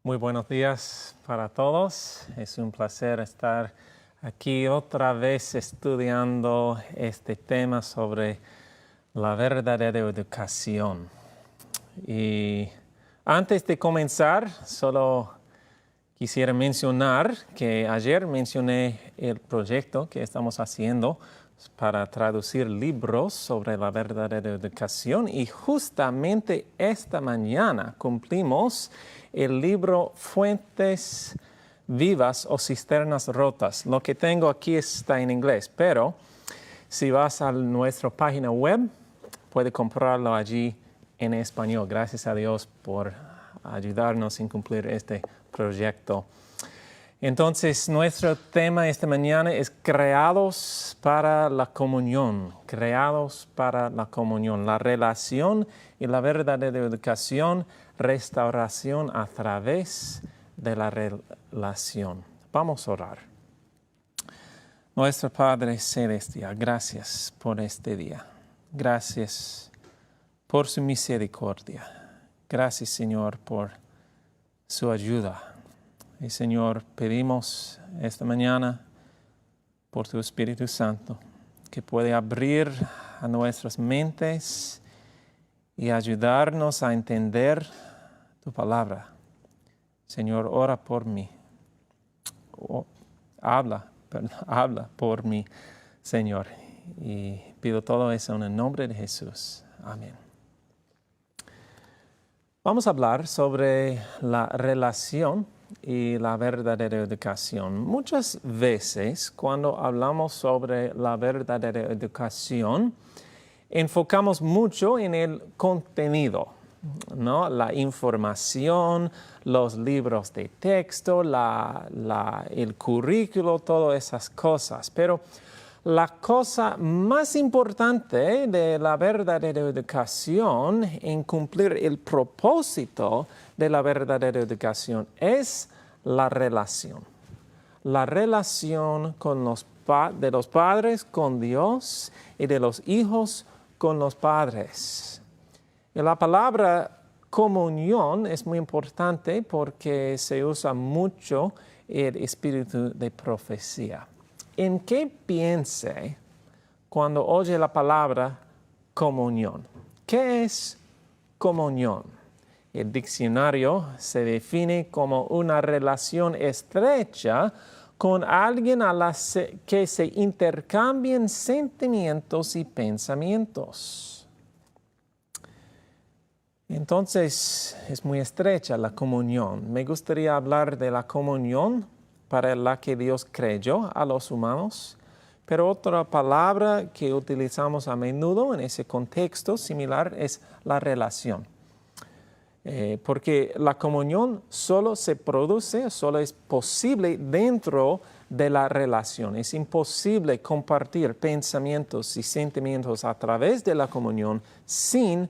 Muy buenos días para todos. Es un placer estar aquí otra vez estudiando este tema sobre la verdadera educación. Y antes de comenzar, solo quisiera mencionar que ayer mencioné el proyecto que estamos haciendo para traducir libros sobre la verdadera educación y justamente esta mañana cumplimos el libro Fuentes Vivas o Cisternas Rotas. Lo que tengo aquí está en inglés, pero si vas a nuestra página web, puedes comprarlo allí en español. Gracias a Dios por ayudarnos en cumplir este proyecto. Entonces, nuestro tema esta mañana es creados para la comunión, creados para la comunión, la relación y la verdadera educación, restauración a través de la relación. Vamos a orar. Nuestro Padre Celestial, gracias por este día. Gracias por su misericordia. Gracias, Señor, por su ayuda. Y Señor, pedimos esta mañana por tu Espíritu Santo que puede abrir a nuestras mentes y ayudarnos a entender tu palabra. Señor, ora por mí. Habla por mí, Señor. Y pido todo eso en el nombre de Jesús. Amén. Vamos a hablar sobre la relación y la verdadera educación. Muchas veces cuando hablamos sobre la verdadera educación, enfocamos mucho en el contenido, ¿no? La información, los libros de texto, el currículo, todas esas cosas. Pero la cosa más importante de la verdadera educación en cumplir el propósito de la verdadera educación es la relación. La relación de los padres con Dios y de los hijos con los padres. Y la palabra comunión es muy importante porque se usa mucho el espíritu de profecía. ¿En qué piense cuando oye la palabra comunión? ¿Qué es comunión? El diccionario se define como una relación estrecha con alguien que se intercambian sentimientos y pensamientos. Entonces, es muy estrecha la comunión. Me gustaría hablar de la comunión para la que Dios creyó a los humanos, pero otra palabra que utilizamos a menudo en ese contexto similar es la relación. Porque la comunión solo es posible dentro de la relación. Es imposible compartir pensamientos y sentimientos a través de la comunión sin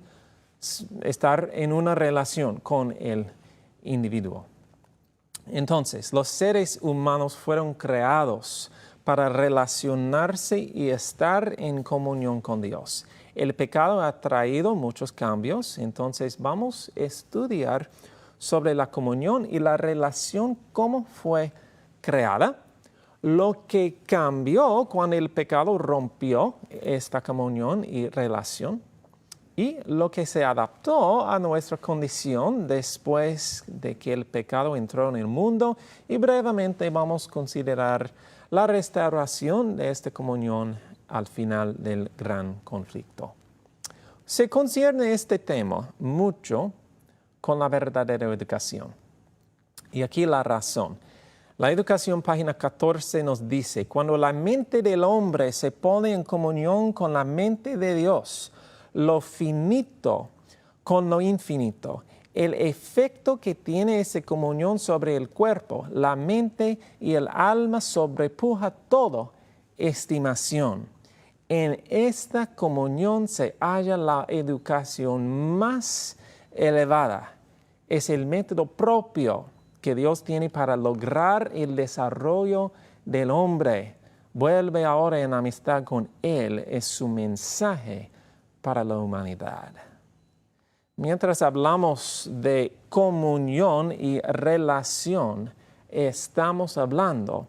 estar en una relación con el individuo. Entonces, los seres humanos fueron creados para relacionarse y estar en comunión con Dios. El pecado ha traído muchos cambios, entonces vamos a estudiar sobre la comunión y la relación, cómo fue creada, lo que cambió cuando el pecado rompió esta comunión y relación, y lo que se adaptó a nuestra condición después de que el pecado entró en el mundo. Y brevemente vamos a considerar la restauración de esta comunión al final del gran conflicto. Se concierne este tema mucho con la verdadera educación. Y aquí la razón. La educación, página 14, nos dice: cuando la mente del hombre se pone en comunión con la mente de Dios, lo finito con lo infinito, el efecto que tiene esa comunión sobre el cuerpo, la mente y el alma sobrepuja toda estimación. En esta comunión se halla la educación más elevada. Es el método propio que Dios tiene para lograr el desarrollo del hombre. Vuelve ahora en amistad con Él. Es su mensaje para la humanidad. Mientras hablamos de comunión y relación, estamos hablando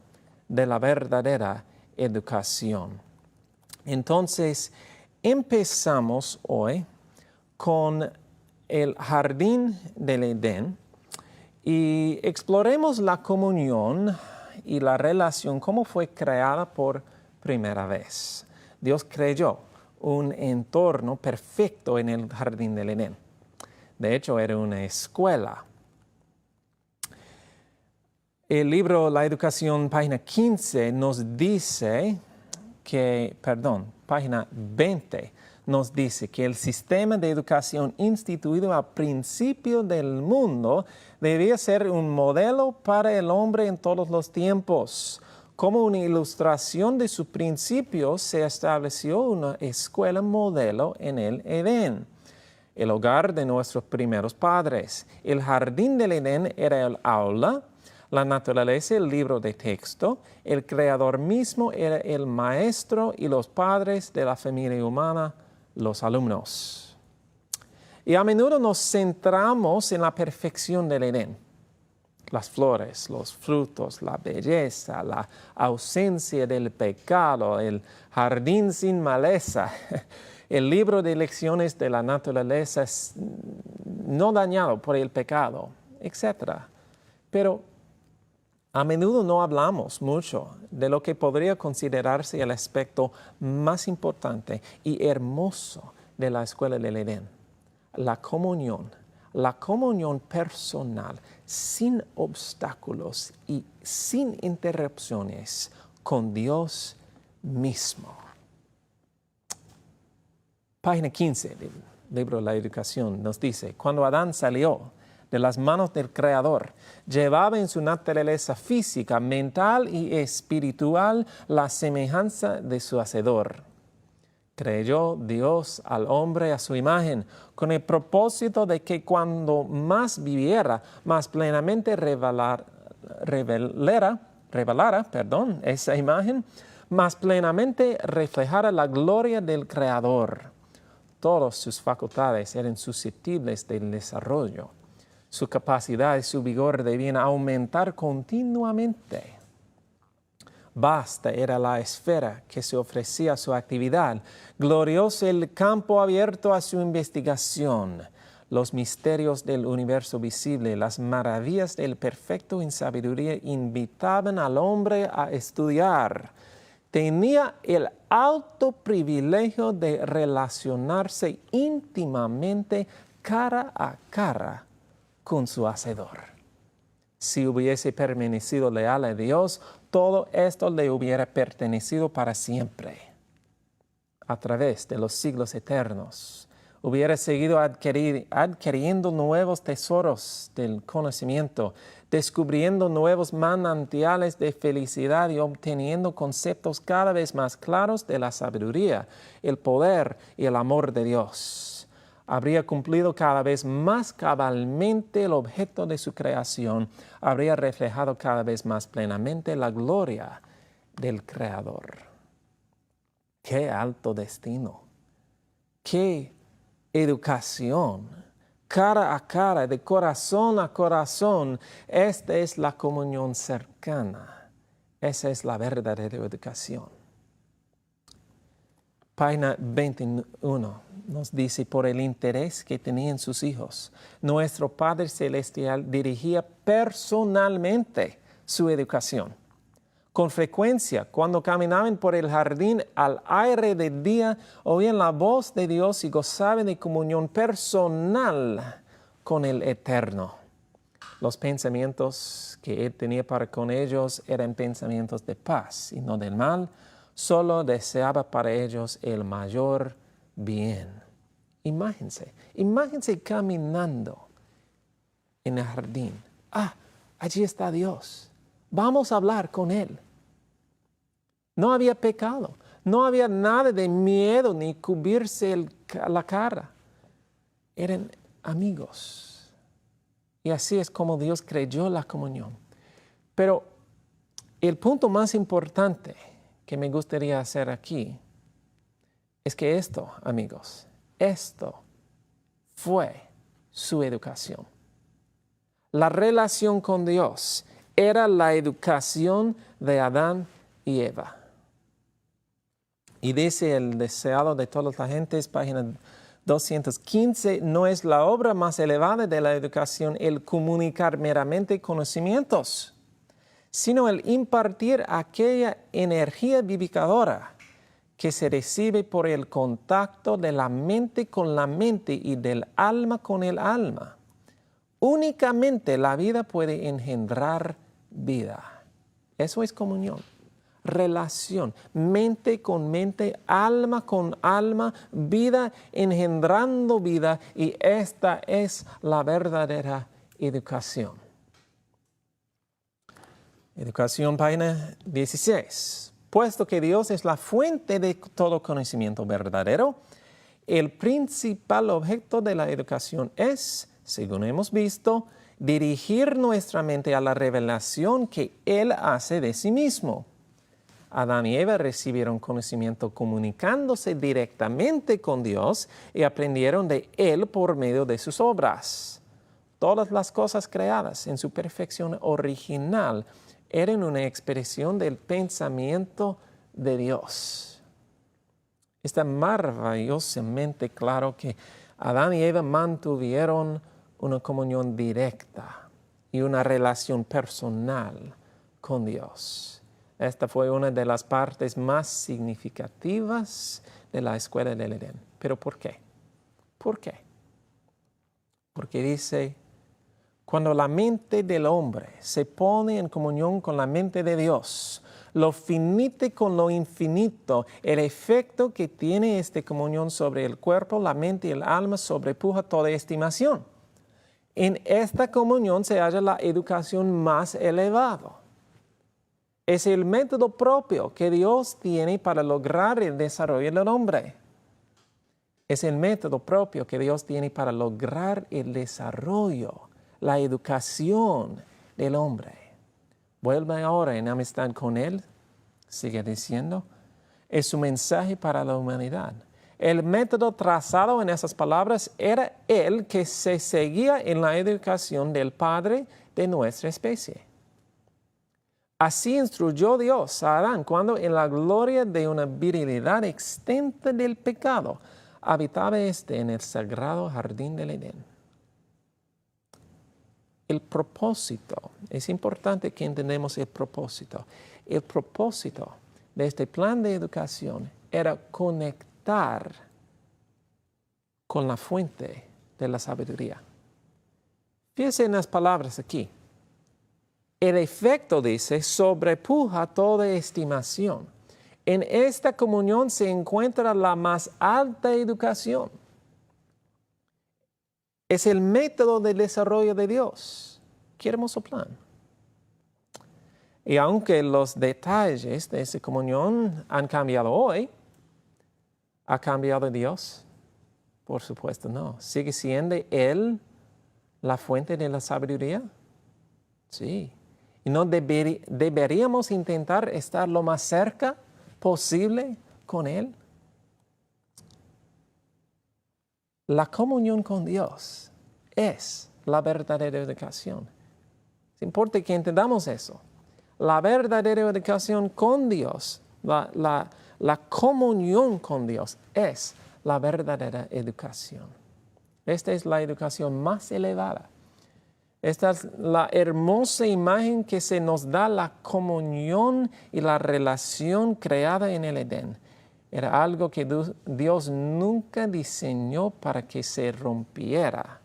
de la verdadera educación. Entonces, empezamos hoy con el jardín del Edén y exploremos la comunión y la relación, cómo fue creada por primera vez. Dios creó un entorno perfecto en el jardín del Edén. De hecho, era una escuela. El libro La Educación, página 15, nos dice página 20, nos dice que el sistema de educación instituido al principio del mundo debía ser un modelo para el hombre en todos los tiempos. Como una ilustración de sus principios, se estableció una escuela modelo en el Edén, el hogar de nuestros primeros padres. El jardín del Edén era el aula, la naturaleza el libro de texto, el creador mismo era el maestro y los padres de la familia humana, los alumnos. Y a menudo nos centramos en la perfección del Edén. Las flores, los frutos, la belleza, la ausencia del pecado, el jardín sin maleza, el libro de lecciones de la naturaleza no dañado por el pecado, etc. Pero a menudo no hablamos mucho de lo que podría considerarse el aspecto más importante y hermoso de la escuela del Edén, la comunión personal, sin obstáculos y sin interrupciones con Dios mismo. Página 15 del libro de la Educación nos dice, cuando Adán salió de las manos del Creador, llevaba en su naturaleza física, mental y espiritual la semejanza de su Hacedor. Creyó Dios al hombre a su imagen, con el propósito de que cuando más viviera, más plenamente revelara esa imagen, más plenamente reflejara la gloria del Creador. Todas sus facultades eran susceptibles del desarrollo. Su capacidad y su vigor debían aumentar continuamente. Vasta era la esfera que se ofrecía a su actividad, glorioso el campo abierto a su investigación. Los misterios del universo visible, las maravillas del perfecto en sabiduría invitaban al hombre a estudiar. Tenía el alto privilegio de relacionarse íntimamente cara a cara con su Hacedor. Si hubiese permanecido leal a Dios, todo esto le hubiera pertenecido para siempre. A través de los siglos eternos, hubiera seguido adquiriendo nuevos tesoros del conocimiento, descubriendo nuevos manantiales de felicidad y obteniendo conceptos cada vez más claros de la sabiduría, el poder y el amor de Dios. Habría cumplido cada vez más cabalmente el objeto de su creación, habría reflejado cada vez más plenamente la gloria del Creador. ¡Qué alto destino! ¡Qué educación! Cara a cara, de corazón a corazón, esta es la comunión cercana. Esa es la verdadera educación. Página 21 nos dice, por el interés que tenían sus hijos, nuestro Padre Celestial dirigía personalmente su educación. Con frecuencia, cuando caminaban por el jardín al aire del día, oían la voz de Dios y gozaban de comunión personal con el Eterno. Los pensamientos que Él tenía para con ellos eran pensamientos de paz y no del mal. Solo deseaba para ellos el mayor bien. Imagínense caminando en el jardín. Allí está Dios. Vamos a hablar con Él. No había pecado, no había nada de miedo ni cubrirse la cara. Eran amigos. Y así es como Dios creyó la comunión. Pero el punto más importante que me gustaría hacer aquí es que esto, amigos, esto fue su educación. La relación con Dios era la educación de Adán y Eva. Y dice el deseado de todas las gentes, página 215, no es la obra más elevada de la educación el comunicar meramente conocimientos, sino el impartir aquella energía vivificadora que se recibe por el contacto de la mente con la mente y del alma con el alma. Únicamente la vida puede engendrar vida. Eso es comunión, relación, mente con mente, alma con alma, vida engendrando vida, y esta es la verdadera educación. Educación, página 16. Puesto que Dios es la fuente de todo conocimiento verdadero, el principal objeto de la educación es, según hemos visto, dirigir nuestra mente a la revelación que Él hace de sí mismo. Adán y Eva recibieron conocimiento comunicándose directamente con Dios y aprendieron de Él por medio de sus obras. Todas las cosas creadas en su perfección original eran una expresión del pensamiento de Dios. Está maravillosamente claro que Adán y Eva mantuvieron una comunión directa y una relación personal con Dios. Esta fue una de las partes más significativas de la escuela del Edén. ¿Pero por qué? ¿Por qué? Porque dice, cuando la mente del hombre se pone en comunión con la mente de Dios, lo finito con lo infinito, el efecto que tiene esta comunión sobre el cuerpo, la mente y el alma sobrepuja toda estimación. En esta comunión se halla la educación más elevada. Es el método propio que Dios tiene para lograr el desarrollo del hombre. Es el método propio que Dios tiene para lograr el desarrollo, la educación del hombre. Vuelve ahora en amistad con Él, sigue diciendo, es su mensaje para la humanidad. El método trazado en esas palabras era el que se seguía en la educación del Padre de nuestra especie. Así instruyó Dios a Adán cuando en la gloria de una virilidad extinta del pecado habitaba éste en el sagrado jardín del Edén. El propósito, es importante que entendamos el propósito. El propósito de este plan de educación era conectar con la fuente de la sabiduría. Fíjense en las palabras aquí. El efecto, dice, sobrepuja toda estimación. En esta comunión se encuentra la más alta educación. Es el método de desarrollo de Dios. Qué hermoso plan. Y aunque los detalles de esa comunión han cambiado hoy, ¿ha cambiado Dios? Por supuesto no. ¿Sigue siendo Él la fuente de la sabiduría? Sí. ¿Y no deberíamos intentar estar lo más cerca posible con Él? La comunión con Dios es la verdadera educación. Es importante que entendamos eso. La verdadera educación con Dios, la comunión con Dios es la verdadera educación. Esta es la educación más elevada. Esta es la hermosa imagen que se nos da la comunión y la relación creada en el Edén. Era algo que Dios nunca diseñó para que se rompiera.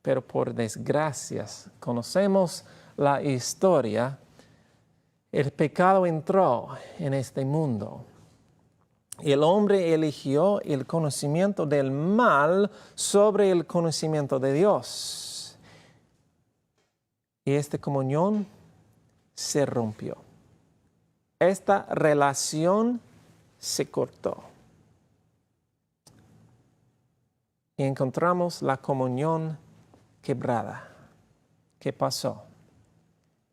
Pero por desgracias, conocemos la historia. El pecado entró en este mundo. El hombre eligió el conocimiento del mal sobre el conocimiento de Dios. Y esta comunión se rompió. Esta relación se cortó. Y encontramos la comunión quebrada. ¿Qué pasó?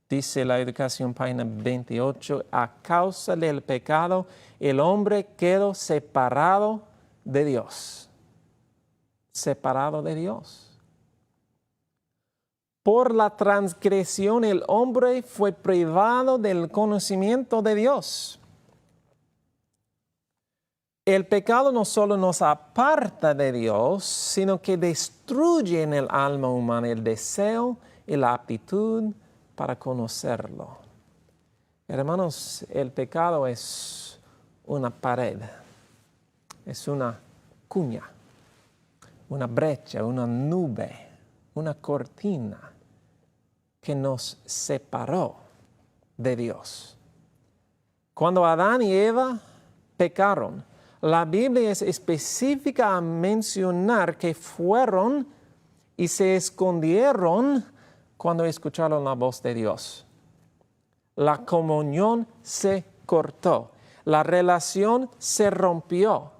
Dice la educación, página 28, a causa del pecado, el hombre quedó separado de Dios. Separado de Dios. Por la transgresión el hombre fue privado del conocimiento de Dios. El pecado no solo nos aparta de Dios, sino que destruye en el alma humana el deseo y la aptitud para conocerlo. Hermanos, el pecado es una pared, es una cuña, una brecha, una nube, una cortina que nos separó de Dios. Cuando Adán y Eva pecaron, la Biblia es específica a mencionar que fueron y se escondieron cuando escucharon la voz de Dios. La comunión se cortó, la relación se rompió.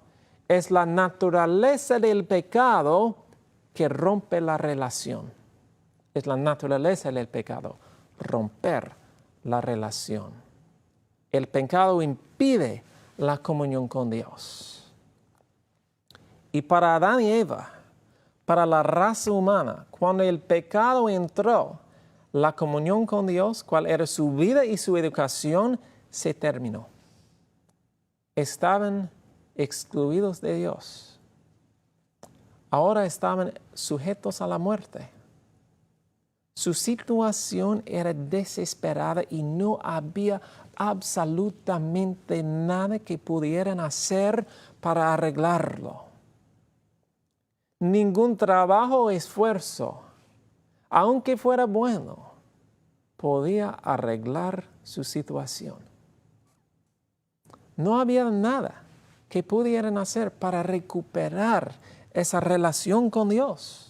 Es la naturaleza del pecado que rompe la relación. Es la naturaleza del pecado, romper la relación. El pecado impide la comunión con Dios. Y para Adán y Eva, para la raza humana, cuando el pecado entró, la comunión con Dios, cual era su vida y su educación, se terminó. Estaban excluidos de Dios. Ahora estaban sujetos a la muerte. Su situación era desesperada y no había absolutamente nada que pudieran hacer para arreglarlo. Ningún trabajo o esfuerzo, aunque fuera bueno, podía arreglar su situación. No había nada que pudieran hacer para recuperar esa relación con Dios.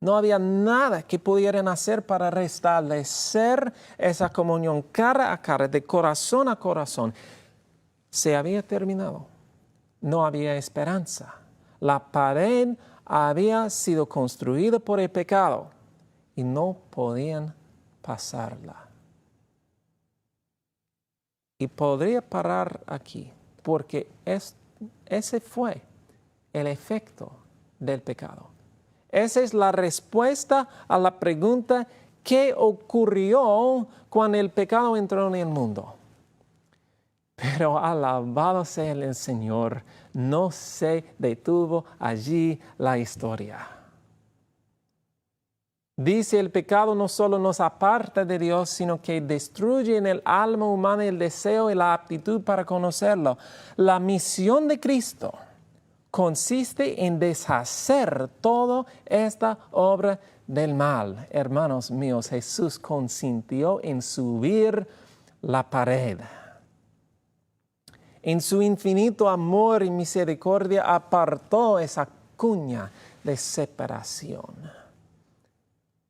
No había nada que pudieran hacer para restablecer esa comunión cara a cara, de corazón a corazón. Se había terminado. No había esperanza. La pared había sido construida por el pecado y no podían pasarla. Y podría parar aquí, porque ese fue el efecto del pecado. Esa es la respuesta a la pregunta, ¿qué ocurrió cuando el pecado entró en el mundo? Pero alabado sea el Señor, no se detuvo allí la historia. Dice, el pecado no solo nos aparta de Dios, sino que destruye en el alma humana el deseo y la aptitud para conocerlo. La misión de Cristo consiste en deshacer toda esta obra del mal. Hermanos míos, Jesús consintió en subir la pared. En su infinito amor y misericordia apartó esa cuña de separación.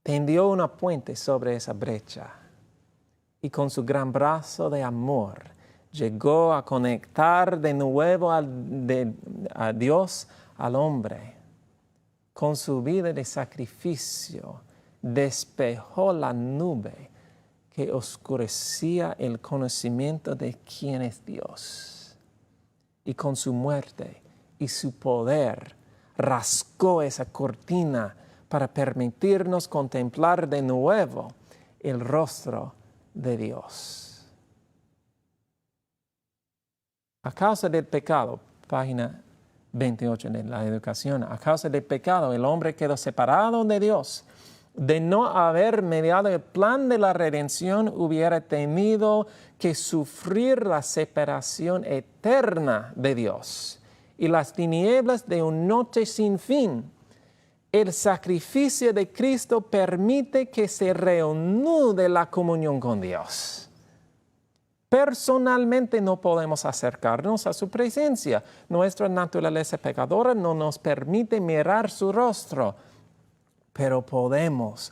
Tendió una puente sobre esa brecha y con su gran brazo de amor llegó a conectar de nuevo a Dios al hombre. Con su vida de sacrificio despejó la nube que oscurecía el conocimiento de quién es Dios. Y con su muerte y su poder rasgó esa cortina para permitirnos contemplar de nuevo el rostro de Dios. A causa del pecado, página 28 de la educación, a causa del pecado el hombre quedó separado de Dios. De no haber mediado el plan de la redención, hubiera tenido que sufrir la separación eterna de Dios y las tinieblas de una noche sin fin. El sacrificio de Cristo permite que se reanude la comunión con Dios. Personalmente no podemos acercarnos a su presencia. Nuestra naturaleza pecadora no nos permite mirar su rostro. Pero podemos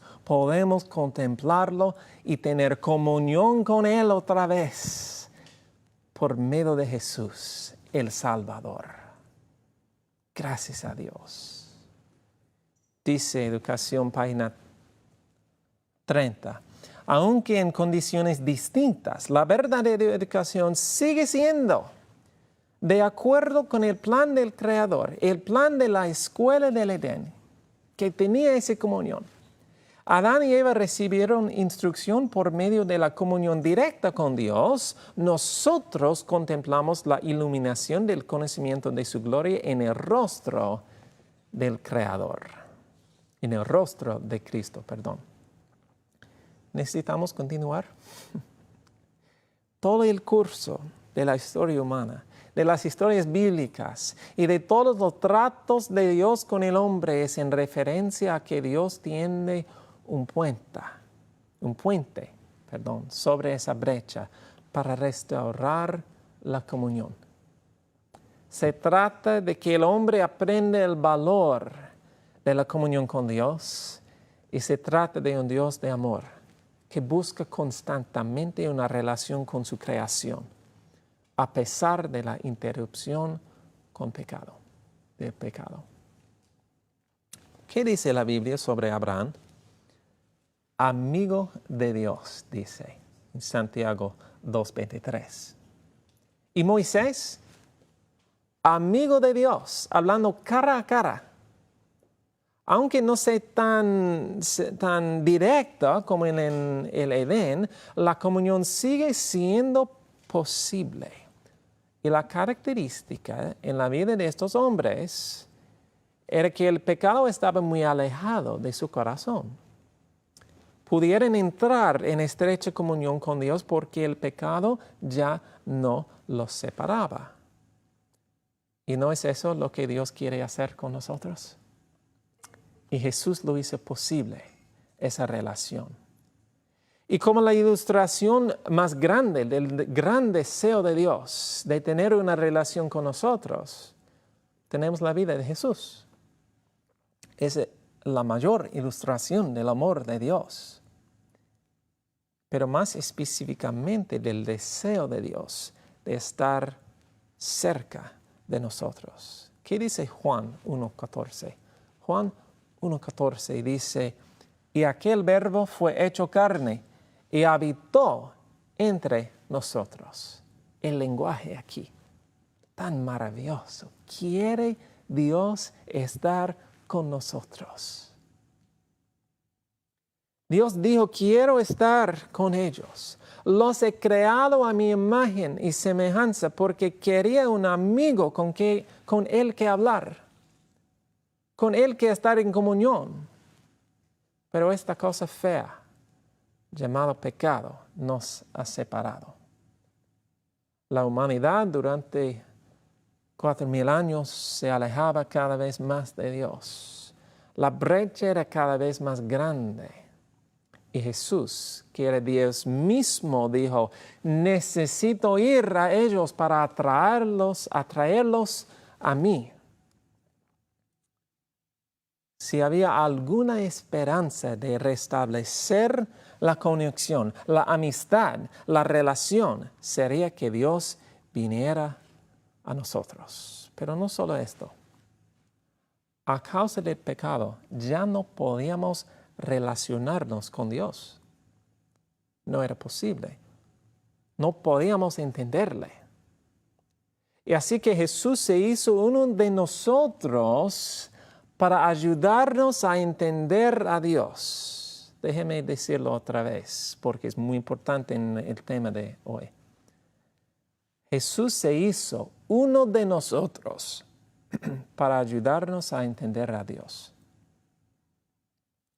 contemplarlo y tener comunión con Él otra vez por medio de Jesús, el Salvador. Gracias a Dios. Dice Educación, página 30. Aunque en condiciones distintas, la verdadera educación sigue siendo de acuerdo con el plan del Creador, el plan de la escuela del Edén, que tenía esa comunión. Adán y Eva recibieron instrucción por medio de la comunión directa con Dios. Nosotros contemplamos la iluminación del conocimiento de su gloria en el rostro del Creador, en el rostro de Cristo, perdón. ¿Necesitamos continuar? Todo el curso de la historia humana, de las historias bíblicas y de todos los tratos de Dios con el hombre es en referencia a que Dios tiene un puente, sobre esa brecha para restaurar la comunión. Se trata de que el hombre aprende el valor de la comunión con Dios y se trata de un Dios de amor que busca constantemente una relación con su creación, a pesar de la interrupción del pecado. ¿Qué dice la Biblia sobre Abraham? Amigo de Dios, dice en Santiago 2:23. Y Moisés, amigo de Dios, hablando cara a cara. Aunque no sea tan directa como en el Edén, la comunión sigue siendo posible. Y la característica en la vida de estos hombres era que el pecado estaba muy alejado de su corazón. Pudieran entrar en estrecha comunión con Dios porque el pecado ya no los separaba. ¿Y no es eso lo que Dios quiere hacer con nosotros? Y Jesús lo hizo posible, esa relación. Y como la ilustración más grande del gran deseo de Dios de tener una relación con nosotros, tenemos la vida de Jesús. Es la mayor ilustración del amor de Dios. Pero más específicamente del deseo de Dios de estar cerca de nosotros. ¿Qué dice Juan 1:14? Juan 1:14 dice, y aquel verbo fue hecho carne y habitó entre nosotros. El lenguaje aquí, tan maravilloso. Quiere Dios estar con nosotros. Dios dijo, quiero estar con ellos. Los he creado a mi imagen y semejanza porque quería un amigo con él que hablar, con él que estar en comunión. Pero esta cosa fea, llamada pecado, nos ha separado. La humanidad durante 4,000 años se alejaba cada vez más de Dios. La brecha era cada vez más grande. Y Jesús, que era Dios mismo, dijo, necesito ir a ellos para atraerlos a mí. Si había alguna esperanza de restablecer la conexión, la amistad, la relación, sería que Dios viniera a nosotros. Pero no solo esto. A causa del pecado, ya no podíamos relacionarnos con Dios. No era posible. No podíamos entenderle. Y así que Jesús se hizo uno de nosotros para ayudarnos a entender a Dios. Déjeme decirlo otra vez, porque es muy importante en el tema de hoy. Jesús se hizo uno de nosotros para ayudarnos a entender a Dios.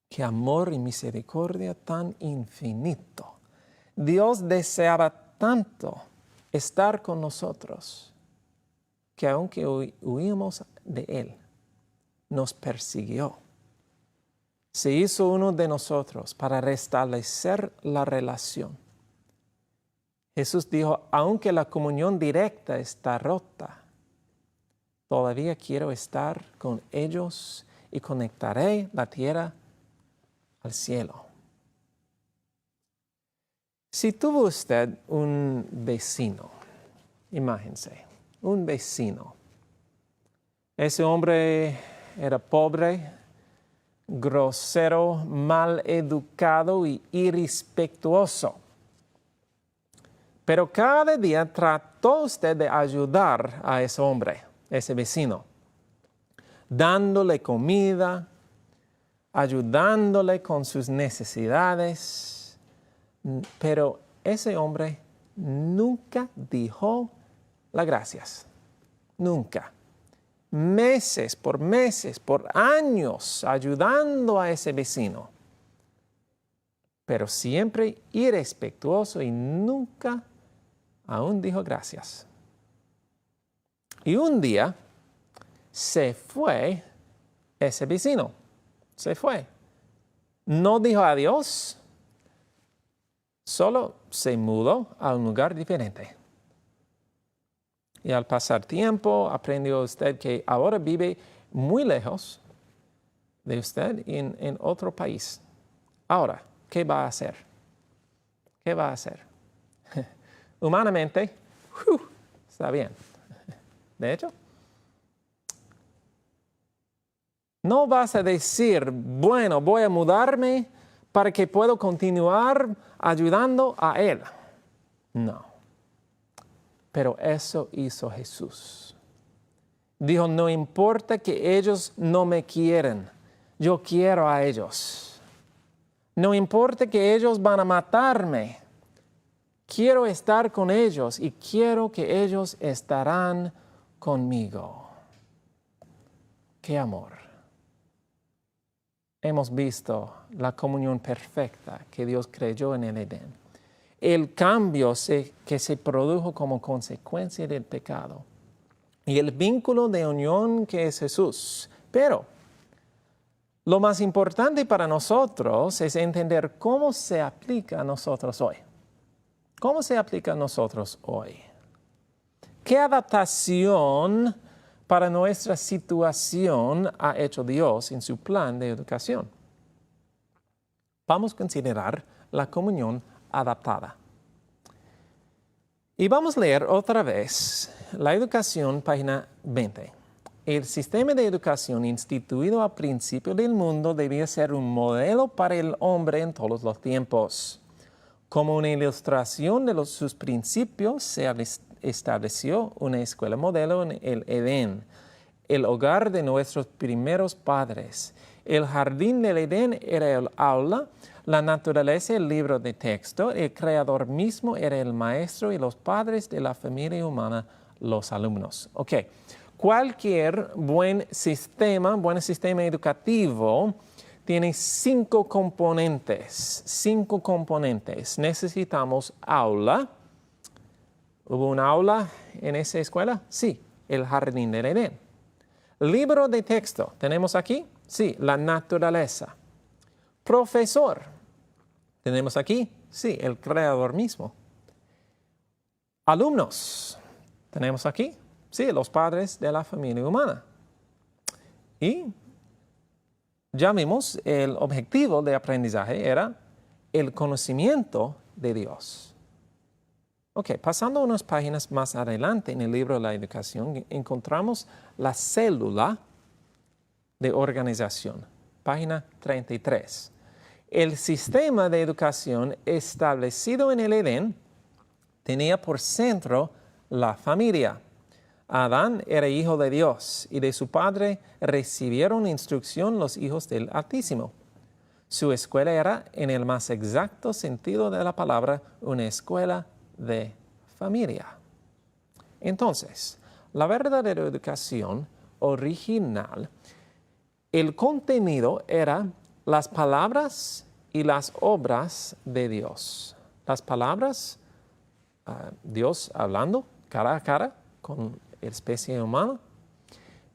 Qué amor y misericordia tan infinito. Dios deseaba tanto estar con nosotros que aunque huimos de Él, nos persiguió. Se hizo uno de nosotros para restablecer la relación. Jesús dijo, aunque la comunión directa está rota, todavía quiero estar con ellos y conectaré la tierra al cielo. Si tuvo usted un vecino, imagínese, un vecino. Ese hombre era pobre, grosero, mal educado y irrespetuoso. Pero cada día trató usted de ayudar a ese hombre, ese vecino, dándole comida, ayudándole con sus necesidades, pero ese hombre nunca dijo las gracias. Nunca. Meses, por años, ayudando a ese vecino. Pero siempre irrespetuoso y nunca aún dijo gracias. Y un día se fue ese vecino. Se fue. No dijo adiós, solo se mudó a un lugar diferente. Y al pasar tiempo, aprendió usted que ahora vive muy lejos de usted en otro país. Ahora, ¿qué va a hacer? ¿Qué va a hacer? Humanamente, está bien. De hecho, no vas a decir, bueno, voy a mudarme para que pueda continuar ayudando a él. No. Pero eso hizo Jesús. Dijo, no importa que ellos no me quieran, yo quiero a ellos. No importa que ellos van a matarme, quiero estar con ellos y quiero que ellos estarán conmigo. ¡Qué amor! Hemos visto la comunión perfecta que Dios creyó en el Edén. El cambio que se produjo como consecuencia del pecado. Y el vínculo de unión que es Jesús. Pero lo más importante para nosotros es entender cómo se aplica a nosotros hoy. ¿Cómo se aplica a nosotros hoy? ¿Qué adaptación para nuestra situación ha hecho Dios en su plan de educación? Vamos a considerar la comunión adaptada. Y vamos a leer otra vez la educación, página 20. El sistema de educación instituido al principio del mundo debía ser un modelo para el hombre en todos los tiempos. Como una ilustración de sus principios, se estableció una escuela modelo en el Edén, el hogar de nuestros primeros padres. El jardín del Edén era el aula, la naturaleza el libro de texto, el creador mismo era el maestro y los padres de la familia humana los alumnos. Ok, cualquier buen sistema educativo tiene cinco componentes. Necesitamos aula. ¿Hubo un aula en esa escuela? Sí, el jardín del Edén. Libro de texto, ¿tenemos aquí? Sí, la naturaleza. Profesor, ¿tenemos aquí? Sí, el creador mismo. Alumnos, ¿tenemos aquí? Sí, los padres de la familia humana. Y ya vimos, el objetivo de aprendizaje era el conocimiento de Dios. Ok, pasando unas páginas más adelante en el libro de la educación, encontramos la célula de organización, página 33. El sistema de educación establecido en el Edén tenía por centro la familia. Adán era hijo de Dios y de su padre recibieron instrucción los hijos del Altísimo. Su escuela era, en el más exacto sentido de la palabra, una escuela de familia. Entonces, la verdadera educación original, el contenido era las palabras y las obras de Dios. Las palabras, Dios hablando cara a cara con la especie humana,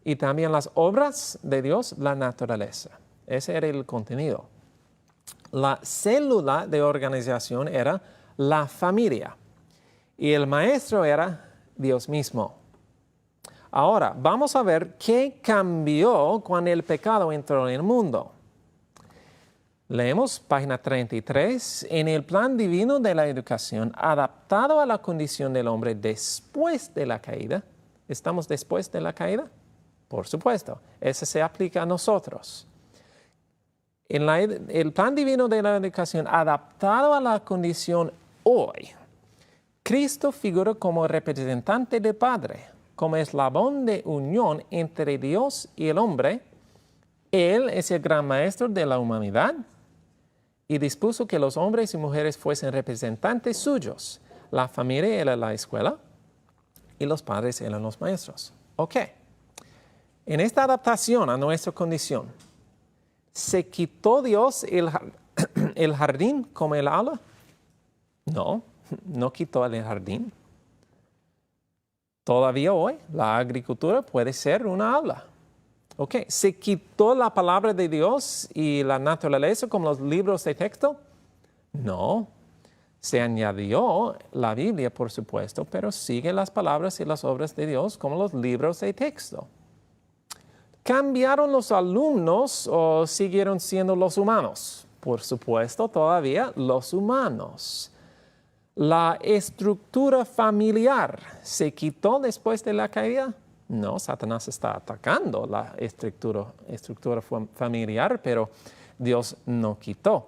y también las obras de Dios, la naturaleza. Ese era el contenido. La célula de organización era la familia y el maestro era Dios mismo. Ahora, vamos a ver qué cambió cuando el pecado entró en el mundo. Leemos página 33. En el plan divino de la educación, adaptado a la condición del hombre después de la caída. ¿Estamos después de la caída? Por supuesto. Eso se aplica a nosotros. En el plan divino de la educación, adaptado a la condición hoy, Cristo figura como representante del Padre, como eslabón de unión entre Dios y el hombre, Él es el gran maestro de la humanidad y dispuso que los hombres y mujeres fuesen representantes suyos. La familia era la escuela y los padres eran los maestros. Ok. En esta adaptación a nuestra condición, ¿se quitó Dios el jardín como el aula? No, no quitó el jardín. Todavía hoy la agricultura puede ser una aula. Ok, ¿se quitó la palabra de Dios y la naturaleza como los libros de texto? No, se añadió la Biblia, por supuesto, pero sigue las palabras y las obras de Dios como los libros de texto. ¿Cambiaron los alumnos o siguieron siendo los humanos? Por supuesto, todavía los humanos. ¿La estructura familiar se quitó después de la caída? No, Satanás está atacando la estructura familiar, pero Dios no quitó.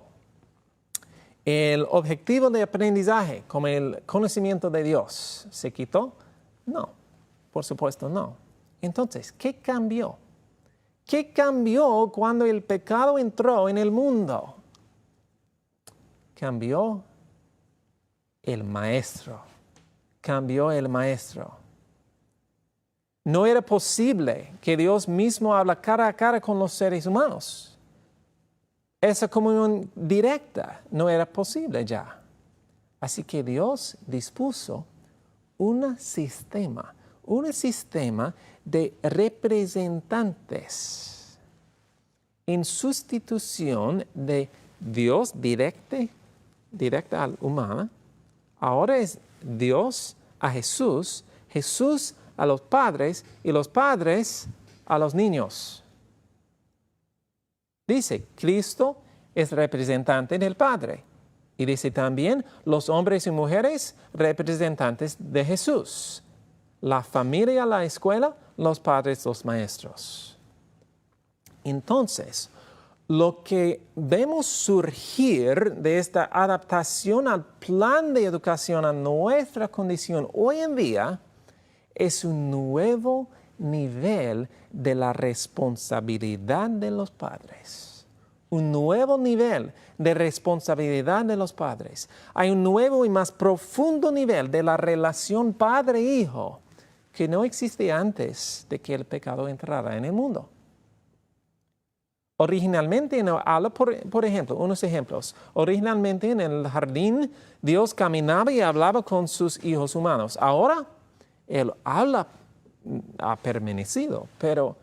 ¿El objetivo de aprendizaje, como el conocimiento de Dios, se quitó? No, por supuesto no. Entonces, ¿qué cambió? ¿Qué cambió cuando el pecado entró en el mundo? Cambió el maestro. Cambió el maestro. No era posible que Dios mismo habla cara a cara con los seres humanos. Esa comunión directa no era posible ya. Así que Dios dispuso un sistema de representantes en sustitución de Dios directa al humano. Ahora es Dios a Jesús, Jesús a los padres y los padres a los niños. Dice, Cristo es representante del Padre. Y dice también, los hombres y mujeres representantes de Jesús. La familia, la escuela, los padres, los maestros. Entonces, lo que vemos surgir de esta adaptación al plan de educación a nuestra condición hoy en día es un nuevo nivel de la responsabilidad de los padres. Un nuevo nivel de responsabilidad de los padres. Hay un nuevo y más profundo nivel de la relación padre-hijo que no existía antes de que el pecado entrara en el mundo. Originalmente, por ejemplo, unos ejemplos. Originalmente en el jardín, Dios caminaba y hablaba con sus hijos humanos. Ahora, el habla ha permanecido, pero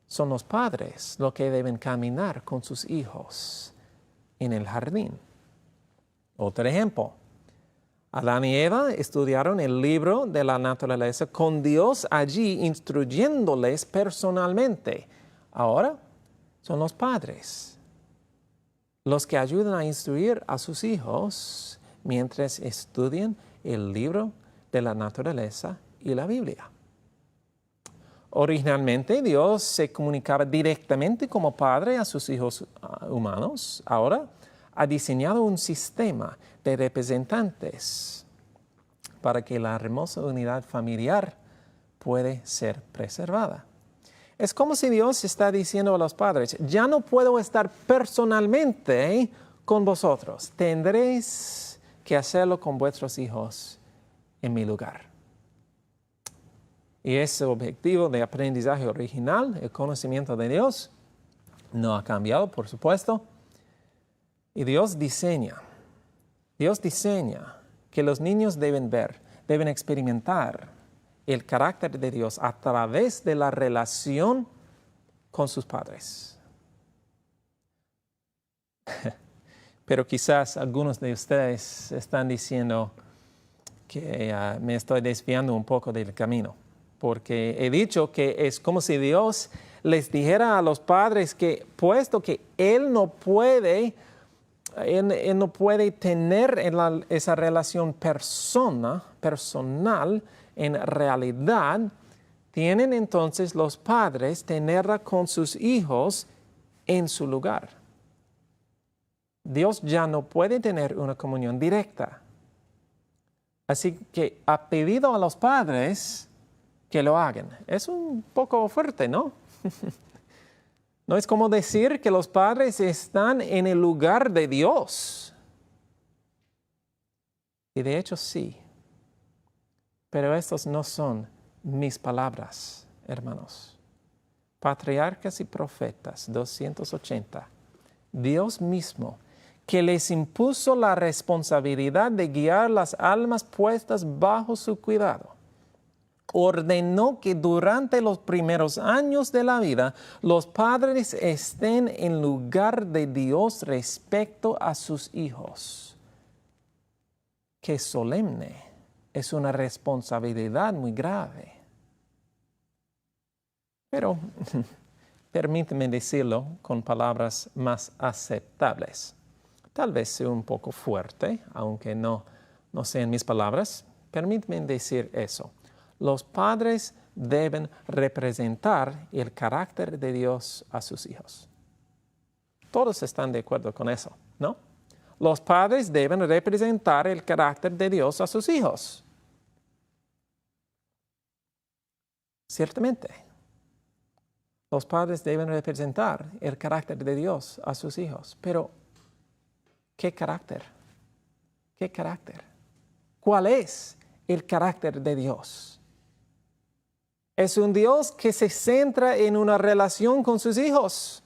son los padres los que deben caminar con sus hijos en el jardín. Otro ejemplo. Adán y Eva estudiaron el libro de la naturaleza con Dios allí instruyéndoles personalmente. Ahora son los padres los que ayudan a instruir a sus hijos mientras estudian el libro de la naturaleza y la Biblia. Originalmente Dios se comunicaba directamente como padre a sus hijos humanos. Ahora ha diseñado un sistema de representantes para que la hermosa unidad familiar puede ser preservada. Es como si Dios está diciendo a los padres, ya no puedo estar personalmente con vosotros, tendréis que hacerlo con vuestros hijos en mi lugar. Y ese objetivo de aprendizaje original, el conocimiento de Dios, no ha cambiado, por supuesto. Y Dios diseña que los niños deben ver, deben experimentar el carácter de Dios a través de la relación con sus padres. Pero quizás algunos de ustedes están diciendo que me estoy desviando un poco del camino, porque he dicho que es como si Dios les dijera a los padres que, puesto que Él no puede tener esa relación personal, en realidad, tienen entonces los padres tenerla con sus hijos en su lugar. Dios ya no puede tener una comunión directa. Así que ha pedido a los padres que lo hagan. Es un poco fuerte, ¿no? No es como decir que los padres están en el lugar de Dios. Y de hecho sí. Pero estos no son mis palabras, hermanos. Patriarcas y Profetas, 280. Dios mismo, que les impuso la responsabilidad de guiar las almas puestas bajo su cuidado, ordenó que durante los primeros años de la vida los padres estén en lugar de Dios respecto a sus hijos. Qué solemne, es una responsabilidad muy grave. Pero permíteme decirlo con palabras más aceptables. Tal vez sea un poco fuerte, aunque no sean mis palabras. Permíteme decir eso. Los padres deben representar el carácter de Dios a sus hijos. Todos están de acuerdo con eso, ¿no? Los padres deben representar el carácter de Dios a sus hijos. Ciertamente. Los padres deben representar el carácter de Dios a sus hijos. Pero, ¿qué carácter? ¿Qué carácter? ¿Cuál es el carácter de Dios? Es un Dios que se centra en una relación con sus hijos.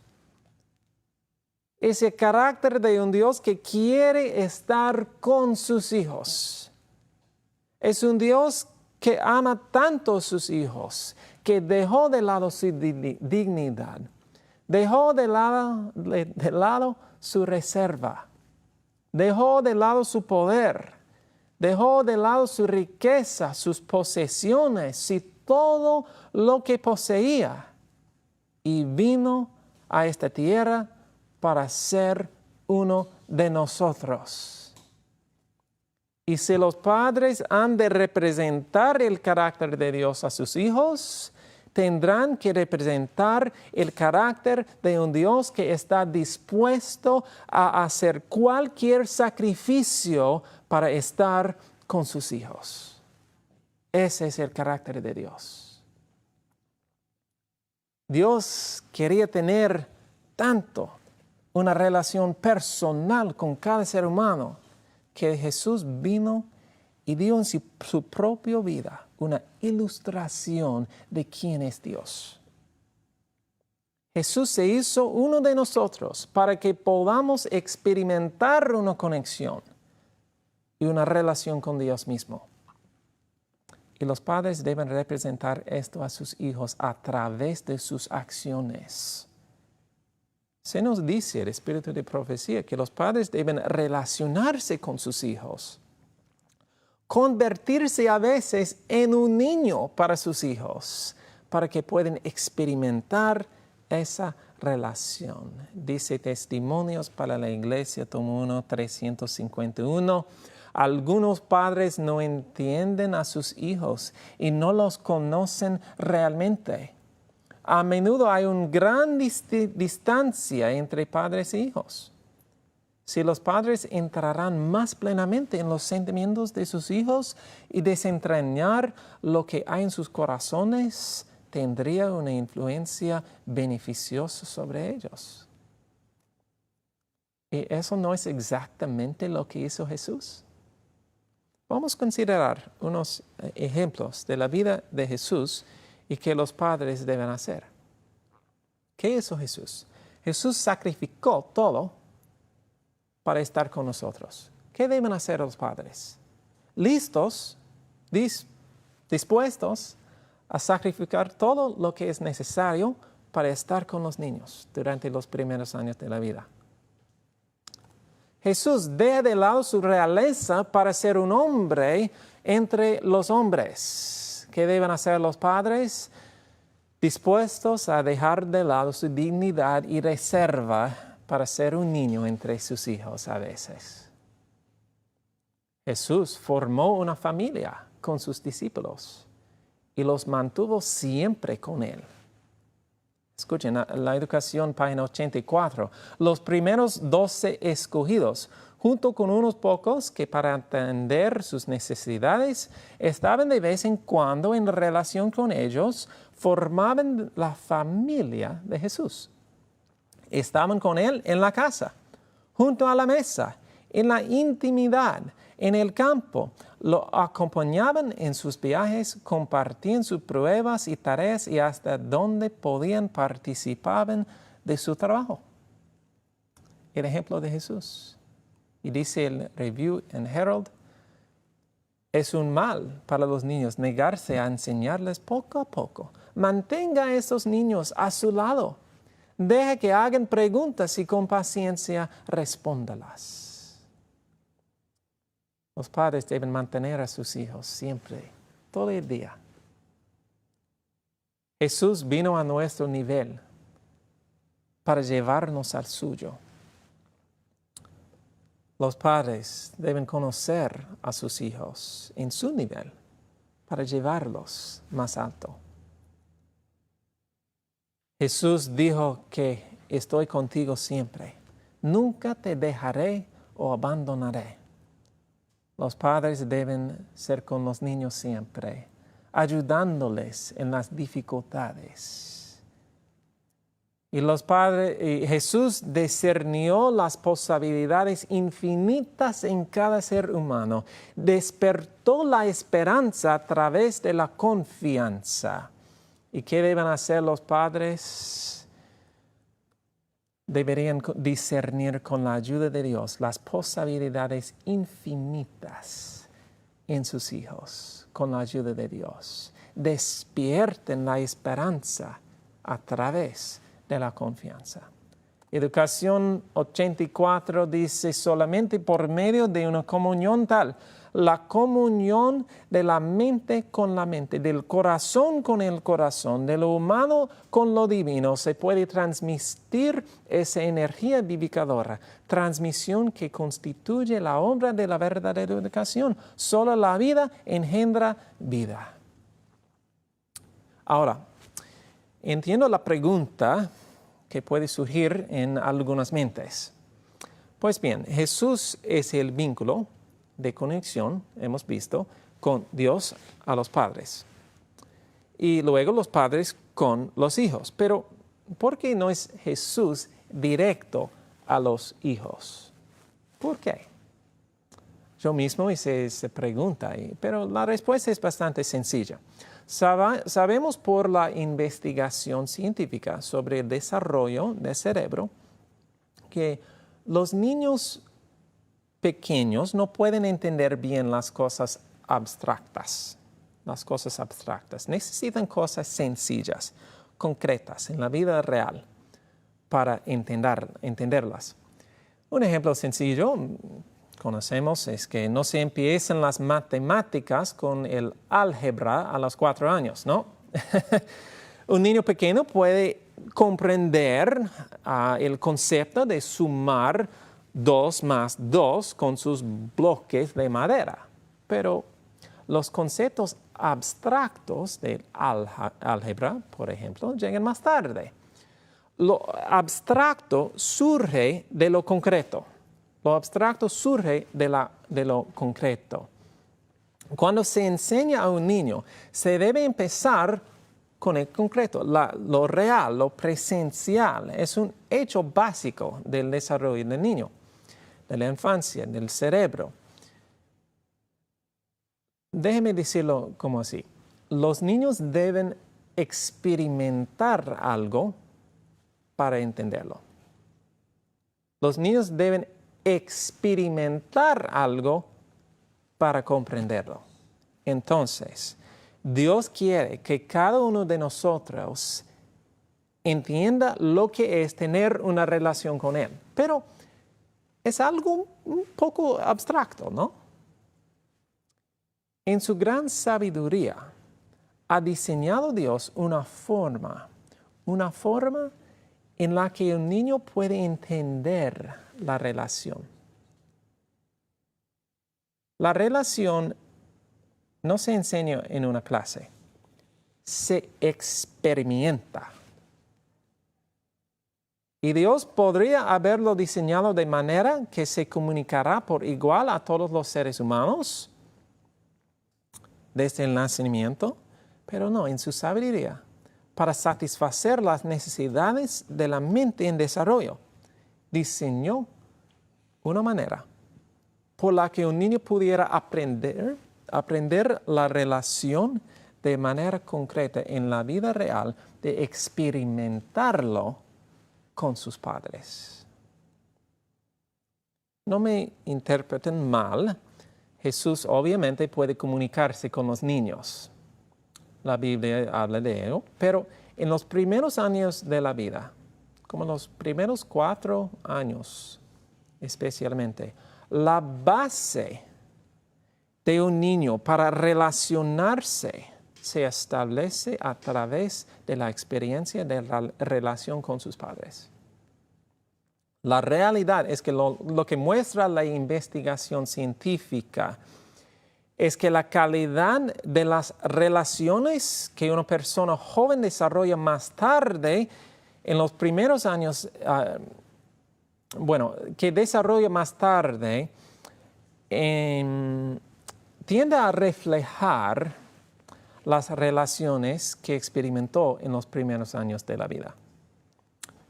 Es el carácter de un Dios que quiere estar con sus hijos. Es un Dios que ama tanto a sus hijos, que dejó de lado su dignidad, dejó de lado su reserva, dejó de lado su poder, dejó de lado su riqueza, sus posesiones y todo lo que poseía, y vino a esta tierra para ser uno de nosotros. Y si los padres han de representar el carácter de Dios a sus hijos, tendrán que representar el carácter de un Dios que está dispuesto a hacer cualquier sacrificio para estar con sus hijos. Ese es el carácter de Dios. Dios quería tener tanto una relación personal con cada ser humano, que Jesús vino y dio en su propia vida una ilustración de quién es Dios. Jesús se hizo uno de nosotros para que podamos experimentar una conexión y una relación con Dios mismo. Y los padres deben representar esto a sus hijos a través de sus acciones. Se nos dice el espíritu de profecía que los padres deben relacionarse con sus hijos, convertirse a veces en un niño para sus hijos, para que puedan experimentar esa relación. Dice Testimonios para la Iglesia, tomo 1, 351. Algunos padres no entienden a sus hijos y no los conocen realmente. A menudo hay una gran distancia entre padres e hijos. Si los padres entrarán más plenamente en los sentimientos de sus hijos y desentrañar lo que hay en sus corazones, tendría una influencia beneficiosa sobre ellos. ¿Y eso no es exactamente lo que hizo Jesús? Vamos a considerar unos ejemplos de la vida de Jesús y que los padres deben hacer. ¿Qué hizo Jesús? Jesús sacrificó todo para estar con nosotros. ¿Qué deben hacer los padres? Listos, dispuestos a sacrificar todo lo que es necesario para estar con los niños durante los primeros años de la vida. Jesús deja de lado su realeza para ser un hombre entre los hombres. ¿Qué deben hacer los padres? Dispuestos a dejar de lado su dignidad y reserva para ser un niño entre sus hijos a veces. Jesús formó una familia con sus discípulos y los mantuvo siempre con él. Escuchen, la educación, página 84. Los primeros 12 escogidos, junto con unos pocos que para atender sus necesidades estaban de vez en cuando en relación con ellos, formaban la familia de Jesús. Estaban con Él en la casa, junto a la mesa, en la intimidad, en el campo. Lo acompañaban en sus viajes, compartían sus pruebas y tareas y hasta donde podían participaban de su trabajo. El ejemplo de Jesús. Y dice el Review and Herald, es un mal para los niños negarse a enseñarles poco a poco. Mantenga a esos niños a su lado. Deje que hagan preguntas y con paciencia respóndalas. Los padres deben mantener a sus hijos siempre, todo el día. Jesús vino a nuestro nivel para llevarnos al suyo. Los padres deben conocer a sus hijos en su nivel para llevarlos más alto. Jesús dijo que estoy contigo siempre. Nunca te dejaré o abandonaré. Los padres deben ser con los niños siempre, ayudándoles en las dificultades. Y Jesús discernió las posibilidades infinitas en cada ser humano. Despertó la esperanza a través de la confianza. ¿Y qué deben hacer los padres? Deberían discernir con la ayuda de Dios las posibilidades infinitas en sus hijos, con la ayuda de Dios. Despierten la esperanza a través de la confianza. Educación 84 dice, solamente por medio de una comunión tal, la comunión de la mente con la mente, del corazón con el corazón, de lo humano con lo divino, se puede transmitir esa energía vivificadora, transmisión que constituye la obra de la verdadera educación. Solo la vida engendra vida. Ahora, entiendo la pregunta que puede surgir en algunas mentes. Pues bien, Jesús es el vínculo de conexión, hemos visto, con Dios a los padres. Y luego los padres con los hijos. Pero, ¿por qué no es Jesús directo a los hijos? ¿Por qué? Yo mismo hice esa pregunta, pero la respuesta es bastante sencilla. Sabemos por la investigación científica sobre el desarrollo del cerebro que los niños pequeños no pueden entender bien las cosas abstractas. Necesitan cosas sencillas, concretas, en la vida real para entenderlas. Un ejemplo sencillo conocemos es que no se empiezan las matemáticas con el álgebra a los 4 años, ¿no? Un niño pequeño puede comprender el concepto de sumar 2 más 2 con sus bloques de madera, pero los conceptos abstractos del álgebra, por ejemplo, llegan más tarde. Lo abstracto surge de lo concreto. Lo abstracto surge de lo concreto. Cuando se enseña a un niño, se debe empezar con el concreto, lo real, lo presencial. Es un hecho básico del desarrollo del niño, de la infancia, del cerebro. Déjeme decirlo como así. Los niños deben experimentar algo para entenderlo. Los niños deben experimentar algo para comprenderlo. Entonces, Dios quiere que cada uno de nosotros entienda lo que es tener una relación con Él. Pero es algo un poco abstracto, ¿no? En su gran sabiduría, ha diseñado Dios una forma en la que el niño puede entender la relación. La relación no se enseña en una clase, se experimenta. Y Dios podría haberlo diseñado de manera que se comunicará por igual a todos los seres humanos desde el nacimiento, pero no, en su sabiduría para satisfacer las necesidades de la mente en desarrollo. Diseñó una manera por la que un niño pudiera aprender la relación de manera concreta en la vida real, de experimentarlo con sus padres. No me interpreten mal, Jesús obviamente puede comunicarse con los niños. La Biblia habla de ello, pero en los primeros años de la vida, como los primeros 4 años especialmente, la base de un niño para relacionarse se establece a través de la experiencia de la relación con sus padres. La realidad es que lo que muestra la investigación científica es que la calidad de las relaciones que una persona joven desarrolla más tarde, en los primeros años, que desarrolla más tarde, tiende a reflejar las relaciones que experimentó en los primeros años de la vida.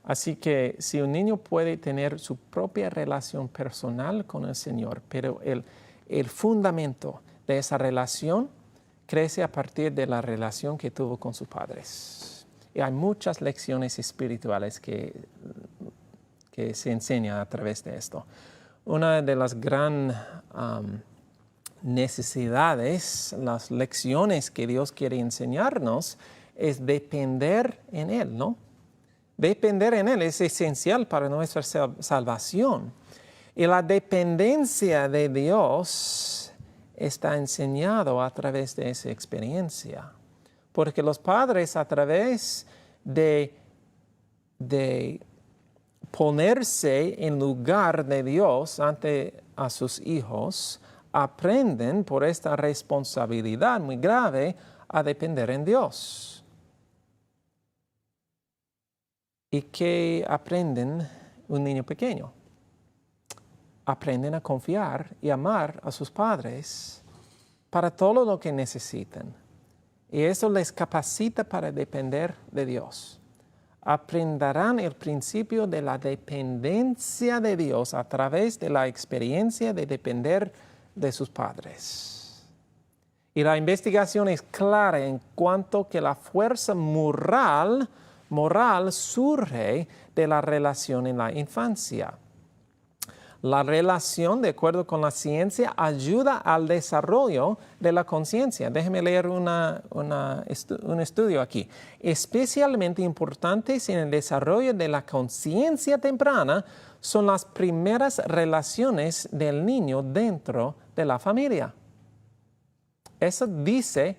Así que si un niño puede tener su propia relación personal con el Señor, pero el fundamento de esa relación crece a partir de la relación que tuvo con sus padres. Y hay muchas lecciones espirituales que se enseñan a través de esto. Una de las grandes necesidades, las lecciones que Dios quiere enseñarnos es depender en Él, ¿no? Depender en Él es esencial para nuestra salvación. Y la dependencia de Dios está enseñado a través de esa experiencia. Porque los padres, a través de ponerse en lugar de Dios ante a sus hijos, aprenden por esta responsabilidad muy grave a depender en Dios. ¿Y qué aprenden un niño pequeño? Aprenden a confiar y amar a sus padres para todo lo que necesitan. Y eso les capacita para depender de Dios. Aprenderán el principio de la dependencia de Dios a través de la experiencia de depender de sus padres. Y la investigación es clara en cuanto que la fuerza moral surge de la relación en la infancia. La relación, de acuerdo con la ciencia, ayuda al desarrollo de la conciencia. Déjeme leer un estudio aquí. Especialmente importantes en el desarrollo de la conciencia temprana son las primeras relaciones del niño dentro de la familia. Eso dice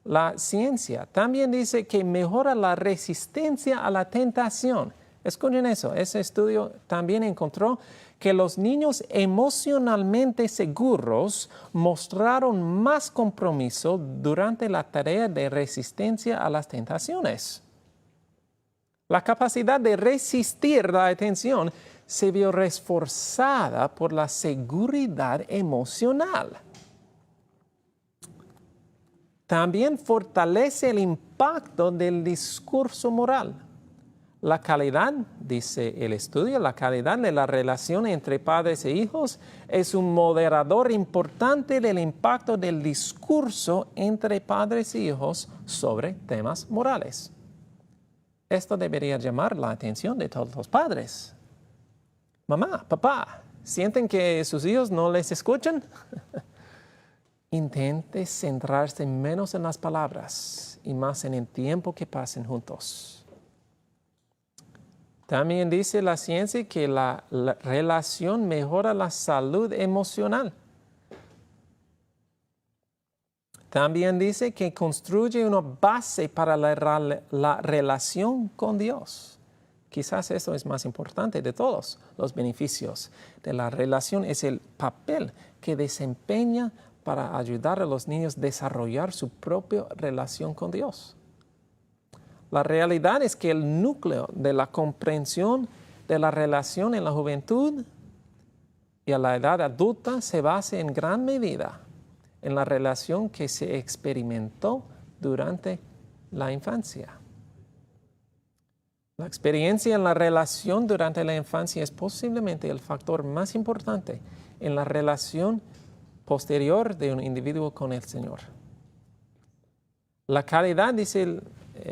la ciencia. También dice que mejora la resistencia a la tentación. Escuchen eso. Ese estudio también encontró que los niños emocionalmente seguros mostraron más compromiso durante la tarea de resistencia a las tentaciones. La capacidad de resistir la tentación se vio reforzada por la seguridad emocional. También fortalece el impacto del discurso moral. La calidad, dice el estudio, la calidad de la relación entre padres e hijos es un moderador importante del impacto del discurso entre padres e hijos sobre temas morales. Esto debería llamar la atención de todos los padres. Mamá, papá, ¿sienten que sus hijos no les escuchan? Intente centrarse menos en las palabras y más en el tiempo que pasen juntos. También dice la ciencia que la relación mejora la salud emocional. También dice que construye una base para la relación con Dios. Quizás eso es más importante de todos los beneficios de la relación, es el papel que desempeña para ayudar a los niños a desarrollar su propia relación con Dios. La realidad es que el núcleo de la comprensión de la relación en la juventud y a la edad adulta se basa en gran medida en la relación que se experimentó durante la infancia. La experiencia en la relación durante la infancia es posiblemente el factor más importante en la relación posterior de un individuo con el Señor. La calidad, dice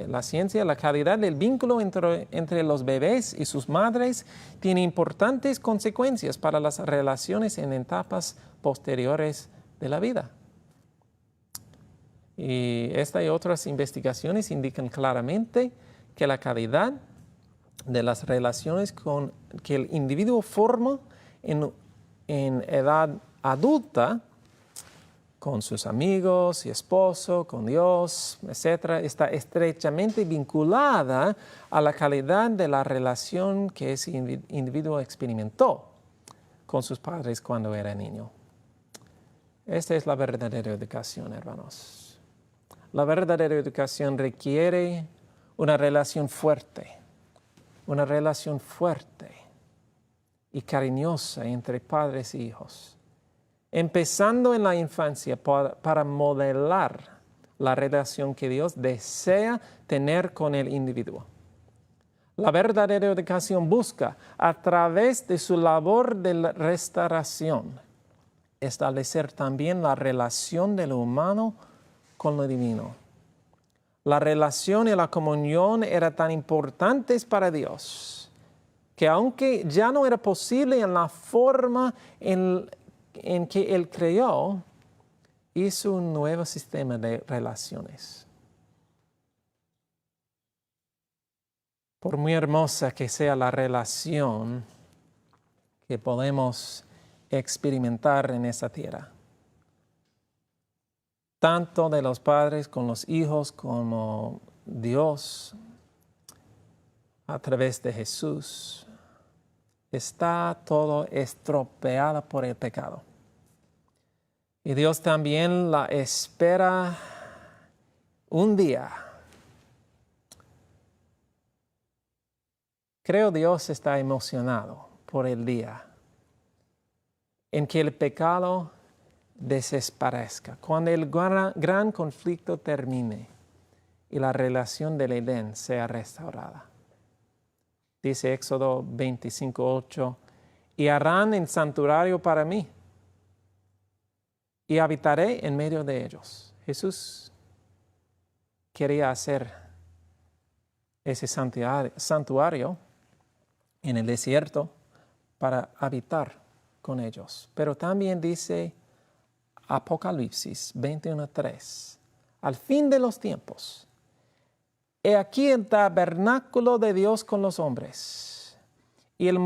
la ciencia, la calidad del vínculo entre los bebés y sus madres tiene importantes consecuencias para las relaciones en etapas posteriores de la vida. Y esta y otras investigaciones indican claramente que la calidad de las relaciones que el individuo forma en edad adulta con sus amigos y esposo, con Dios, etc., está estrechamente vinculada a la calidad de la relación que ese individuo experimentó con sus padres cuando era niño. Esta es la verdadera educación, hermanos. La verdadera educación requiere una relación fuerte y cariñosa entre padres e hijos, empezando en la infancia para modelar la relación que Dios desea tener con el individuo. La verdadera educación busca, a través de su labor de restauración, establecer también la relación de lo humano con lo divino. La relación y la comunión eran tan importantes para Dios que aunque ya no era posible en la forma en que Él creó, hizo un nuevo sistema de relaciones. Por muy hermosa que sea la relación que podemos experimentar en esta tierra, tanto de los padres con los hijos como Dios a través de Jesús, está todo estropeado por el pecado. Y Dios también la espera un día. Creo Dios está emocionado por el día en que el pecado desaparezca, cuando el gran conflicto termine y la relación del Edén sea restaurada. Dice Éxodo 25:8, y harán el santuario para mí, y habitaré en medio de ellos. Jesús quería hacer ese santuario en el desierto para habitar con ellos. Pero también dice Apocalipsis 21:3, al fin de los tiempos, he aquí el tabernáculo de Dios con los hombres, y Él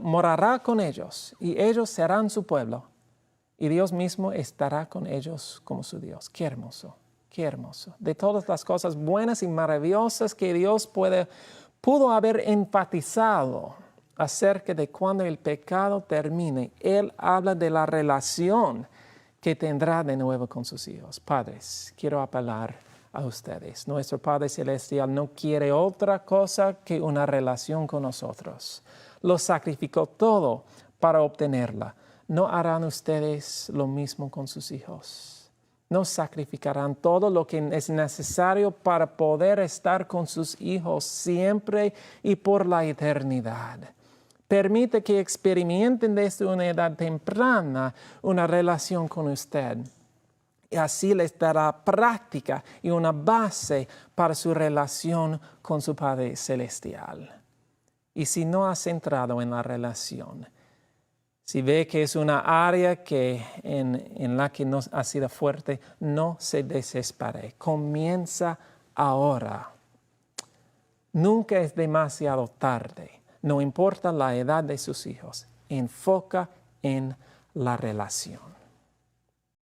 morará con ellos, y ellos serán su pueblo, y Dios mismo estará con ellos como su Dios. Qué hermoso, qué hermoso. De todas las cosas buenas y maravillosas que Dios pudo haber enfatizado acerca de cuando el pecado termine, Él habla de la relación que tendrá de nuevo con sus hijos. Padres, quiero apelar a ustedes. Nuestro Padre Celestial no quiere otra cosa que una relación con nosotros. Lo sacrificó todo para obtenerla. ¿No harán ustedes lo mismo con sus hijos? ¿No sacrificarán todo lo que es necesario para poder estar con sus hijos siempre y por la eternidad? Permite que experimenten desde una edad temprana una relación con usted. Y así les dará práctica y una base para su relación con su Padre Celestial. Y si no has entrado en la relación, si ve que es una área en la que no ha sido fuerte, no se desespere. Comienza ahora. Nunca es demasiado tarde. No importa la edad de sus hijos, enfoca en la relación.